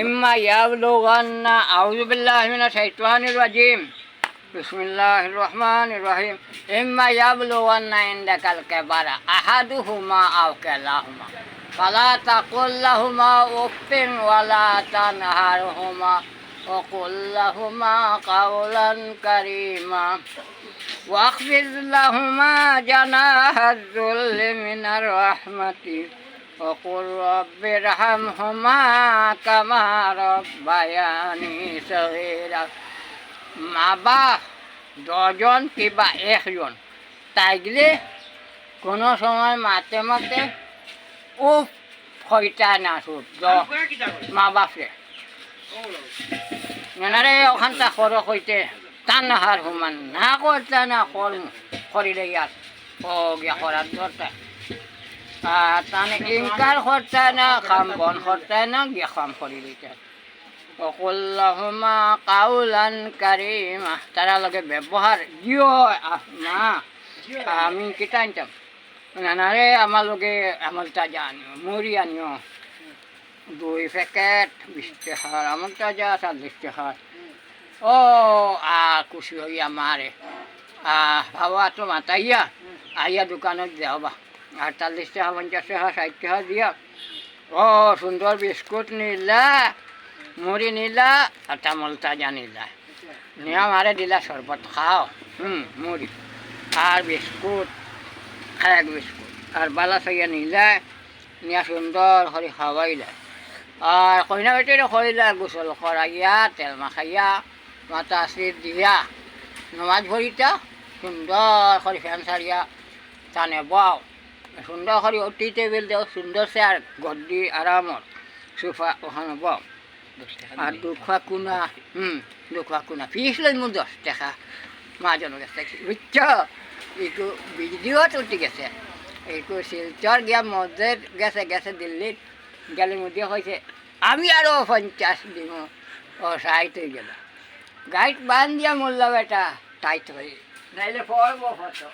إما يبلغن أعوذ بالله من الشيطان الرجيم بسم الله الرحمن الرحيم إما يبلغن عندك الكبر أحدهما أو كلاهما فلا تقل لهما أف ولا تنهرهما وقل لهما قولا كريما واخفض لهما جناح الذل من الرحمة وقل رب ارحمهما كما ربياني صغيرا মা বাপ দশজন কিংবা একজন তাইলে কোনো সময় মাতে মাতে উফ হইতা না সুদ মা বাপরে এনারে ওখানটা খরচ হইতে টান হার হুমান না করতে না কর্ম করিলে ইয়ার ও গিয়া করার দরকার তানে ইনকার করতে না কাম বন করতে না গিয়া কাম করি দিতে অকুল্লাহুমা কাউলান কারিমা তারা লগে ব্যবহার জিও না আমি কিতা আনতাম নানারে আমার লগে আমলটা জানিও মুড়ি আনিও 2 প্যাকেট 20 টাকার আমলটা যা 40 টাকার ও খুশি হইয়া মারে ভাবা তো মাতাইয়া আইয়া দোকানত যাওবা 48 টাকা 50 টাকা 60 টাকা দিয়া ও সুন্দর বিস্কুট নিলা মুড়ি নিলা আর তামলটা জানিলা নিয়ে আমারে দিলা শরবত খাও মুড়ি আর বিস্কুট এক বিস্কুট আর বালা সাইয়া নিলা নিয়ে সুন্দর করে খাওয়াইলা আর কইনা বেটিরে খইলা গোসল করাইয়া তেল মাখাইয়া মাথা আসির দিয়া নমাজ ভরিতা সুন্দর করে ফ্যান সারিয়া টানে বাও সুন্দর করে অটি টেবিল দেও সুন্দর সে আর গদ্দি আরামত সোফা ওখানে বাও আর দুখা কুনা ফিস লই মু 10 টাকা মাজনের কাছে বুঝছ একটু ভিডিওত উঠে গেছে একটু শিলচর গিয়া মধ্যে গেছে দিল্লিত গেলে মধ্যে হয়েছে আমি আরও 50 দিব ও 60 হয়ে গেল গাইড বান দিয়া মূল্য বেটা টাইট হয়ে নাইলে পড়বো ফটো